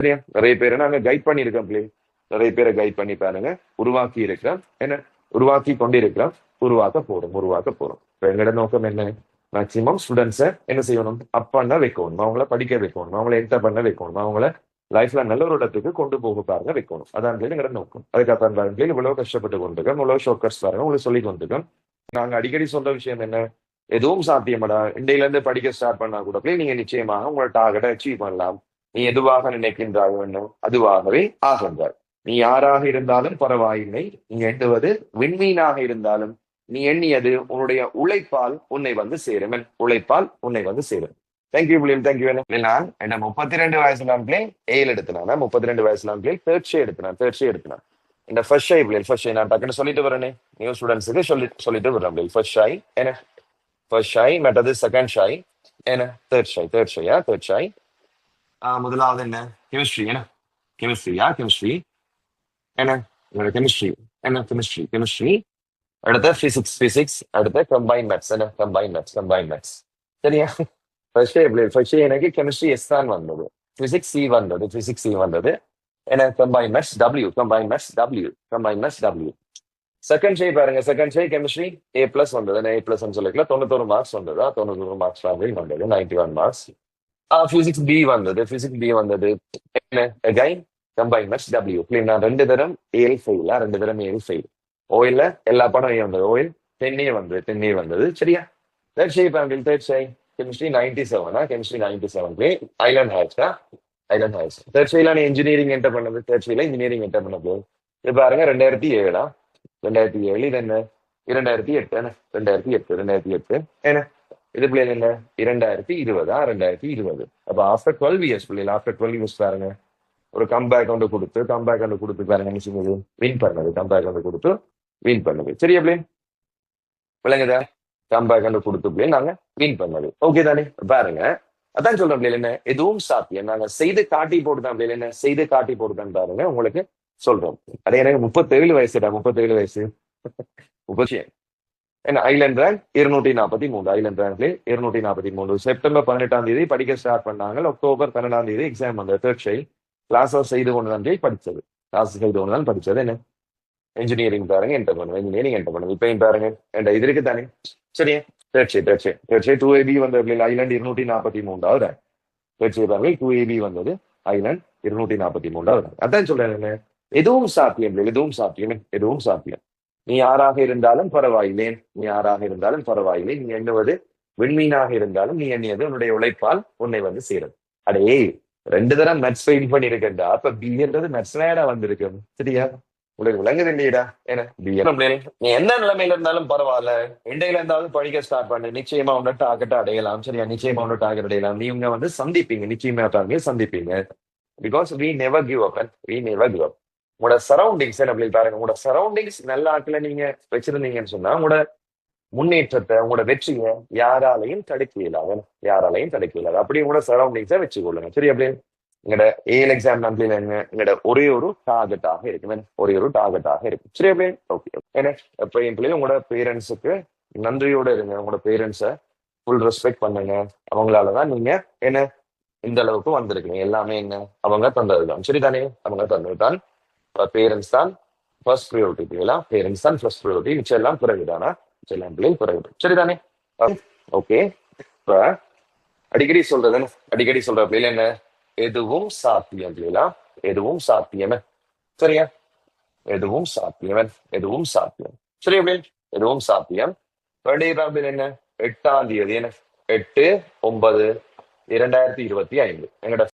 சரியா? நிறைய பேரை நாங்க கைட் பண்ணியிருக்கோம் பிள்ளை. நிறைய பேரை கைட் பண்ணி பாருங்க. உருவாக்கி இருக்கிறோம். என்ன உருவாக்கி கொண்டிருக்கிறோம். உருவாக்க போறோம். இப்ப எங்களோட நோக்கம் என்ன? மேக்சிமம் ஸ்டூடெண்ட்ஸை என்ன செய்யணும்? அப் பண்ண வைக்கணும், அவங்கள படிக்க வைக்கணும், அவங்கள என்டர் பண்ண வைக்கணும், அவங்கள லைஃப்ல நல்ல ஒரு இடத்துக்கு கொண்டு போக பாருங்க வைக்கணும். அதான் எங்களோட நோக்கம். அதுக்காக பாருங்க இவ்வளவு கஷ்டப்பட்டு கொண்டிருக்கோம், இவ்வளவு ஷோக்கர்ஸ் பாருங்க உங்களுக்கு சொல்லி கொண்டிருக்கோம். நாங்க அடிக்கடி சொல்ற விஷயம் என்ன? எதுவும் சாத்தியமடா. இன்றையில இருந்து படிக்க ஸ்டார்ட் பண்ணா கூட நீங்க நிச்சயமாக உங்களோட டார்கெட்டை அச்சீவ் பண்ணலாம். நீ எதுவாக நினைக்கின்றாய் வேண்டும் அதுவாகவே ஆகின்றாய். நீ யாராக இருந்தாலும் பரவாயில்லை. நீ எண்ணுவது விண்மீனாக இருந்தாலும் நீ எண்ணியது உன்னுடைய உழைப்பால் உன்னை வந்து சேரும். உழைப்பால் உன்னை வந்து சேரும். தேங்க்யூ பிள்ளைகள், தேங்க்யூ. நான் என்ன 32 வயசுல பிள்ளை ஏழு எடுத்தினா, 32 வயசுல பிள்ளை தேர்ட் எடுத்தினா. இந்த ஃபர்ஸ்ட் ஷை பிள்ளைகள், ஃபர்ஸ்ட் ஷை நான் டக்குன்னு சொல்லிட்டு வரேனே நியூ ஸ்டூடெண்ட்ஸுக்கு சொல்லிட்டு வரேன் பிள்ளைகள். ஃபர்ஸ்ட் ஷை என்ன? ஃபர்ஸ்ட் ஷை, மற்றது செகண்ட் ஷை என்ன? Third shy. முதலாவது என்ன? கெமிஸ்ட்ரி என்ன? கெமிஸ்ட்ரி என்ன? கெமிஸ்ட்ரி என்ன? கெமிஸ்ட்ரி. அடுத்த பிசிக்ஸ். அடுத்த கம்பைன் மேத்ஸ் என்ன? Combine maths. சரியா? ஃபர்ஸ்ட் எனக்கு கெமிஸ்ட்ரி எஸ் தான் வந்தது. பிசிக்ஸ் சி வந்தது. என்ன? Combine maths W. செகண்ட் ஷே பாருங்க. செகண்ட் ஷே கெமிஸ்ட்ரி ஏ பிளஸ் வந்தது. ஏ பிளஸ் சொல்லிக்கல 91 மார்க்ஸ் வந்ததா? 91 மார்க்ஸ் வந்தது. 91 மார்க்ஸ். பிசிக்ஸ் பி வந்தது. என்ன? Again combine maths W. நான் 2 தரம் ஏல் ஃபெயில். ஓயில்ல எல்லா படம் ஏ வந்தது. ஓயில் 10 வந்தது. சரியா? தேர்ட் ஷே chemistry 97. Chemistry 97 island heights. Third ஷேல நீ இன்ஜினியரிங் என்டர் பண்ணது. இது பாருங்க 2007. 2007. இது என்ன? 2008. என்ன? இது பிள்ளைங்க என்ன? 2020. அப்ப ஆஃப்டர் 12 இயர்ஸ் பிள்ளைங்க, ஆஃப்டர் 12 இயர்ஸ் பாருங்க ஒரு கம்பேக் கொண்டு கொடுத்து பாருங்க என்ன செய்யுது? வின் பண்ணது. வின் பண்ணது. சரியா பிள்ளைங்க? விளங்குதா? கம்பேக் கொடுத்து பிள்ளைங்க நாங்க வின் பண்ணது. ஓகே தானே? பாருங்க அதான் சொல்றேன் பிள்ளைங்க என்ன? எதுவும் சாத்தியம். நாங்க செய்து காட்டி போட்டுதான் பிள்ளைங்க என்ன? செய்து காட்டி போட்டுதான் பாருங்க உங்களுக்கு சொல்றோம். அதே எனக்கு 37 வயசுடா. 37 வயசு. 30 என்ன? Island rank 243. ஐலண்ட் ரேங்க்ல 243. செப்டம்பர் 18ஆம் தேதி படிக்க ஸ்டார்ட் பண்ணாங்க. அக்டோபர் 12ஆம் தேதி எக்ஸாம் வந்தது. தேர்ட் ஷை கிளாஸ் செய்து கொண்டு தான் படிச்சது. என்ன? இன்ஜினியரிங் பாருங்க என்டர் பண்ணுது. இப்பயும் பாருங்க என்ற இது இருக்கு தானே? சரியா? தேர்ட் ஷை 2AB வந்தது. ஐலண்ட் 243வது. தேர்ட் ஷை பாருங்க 2AB வந்தது. ஐலண்ட் 243வது. அதான் சொல்றேன் என்ன? எதுவும் சாத்தியம். நீ யாராக இருந்தாலும் பரவாயில்லை. நீ எண்ணுவது விண்மீனாக இருந்தாலும் நீ எண்ணியது உன்னுடைய உழைப்பால் உன்னை வந்து சேரும். அடே 2 தரம் மெட்ஸ் ஃபெயில் பண்ணிருக்கா? அப்ப பின்றது மெட்ஸ்ல வந்திருக்கு. சரியா? உங்களுக்கு விளங்குது இல்லையடா? என்ன? நீ எந்த நிலைமையில இருந்தாலும் பரவாயில்ல, இண்டையில இருந்தாலும் படிக்க ஸ்டார்ட் பண்ணு. நிச்சயமா உன்ன டார்கெட் அடையலாம். சரியா? நிச்சயமா உன்ன டார்கெட் அடையலாம். நீங்க வந்து சந்திப்பீங்க. நிச்சயமா சந்திப்பீங்க. Because we never give up. உங்களோட சரௌண்டிங்ஸ் என்ன பாருங்க. உங்களோட சரௌண்டிங்ஸ் நல்ல ஆட்களை நீங்க வச்சிருந்தீங்கன்னு சொன்னா உங்களோட முன்னேற்றத்தை, உங்களோட வெற்றியை யாராலையும் தடுக்க இயலாது. அப்படி உங்களோட சரௌண்டிங்ஸை வச்சுக்கொள்ளுங்க. சரி? அப்படி எங்களோட ஏஎல் எக்ஸாம் நம்பில எங்களோட ஒரே ஒரு டார்கெட்டாக இருக்கு. சரி? அப்படி ஓகே. ஏன்னா எப்ப என் பிள்ளைங்க உங்களோட பேரண்ட்ஸுக்கு நன்றியோட இருங்க. உங்களோட பேரண்ட்ஸை ஃபுல் ரெஸ்பெக்ட் பண்ணுங்க. அவங்களாலதான் நீங்க என்ன இந்த அளவுக்கு வந்திருக்கீங்க. எல்லாமே என்ன? அவங்க தந்ததுதான். சரிதானே? அவங்க தந்ததுதான். பேரண்ட்ஸ் தான் ஃபர்ஸ்ட் ப்ரியாரிட்டி. பேரண்ட்ஸ் தான் ஃபர்ஸ்ட் ப்ரியாரிட்டி. மிச்சம் எல்லாம் பிறகுதானா? பிறகு. சரிதானே? ஓகே. இப்ப அடிக்கடி சொல்ற பிள்ளைல என்ன? எதுவும் சாத்தியம். சரியா? எதுவும் சாத்தியம். சரி? அப்படி எதுவும் சாத்தியம். என்ன? 8ஆம் தேதி என்ன? 8/9/2025 எங்களோட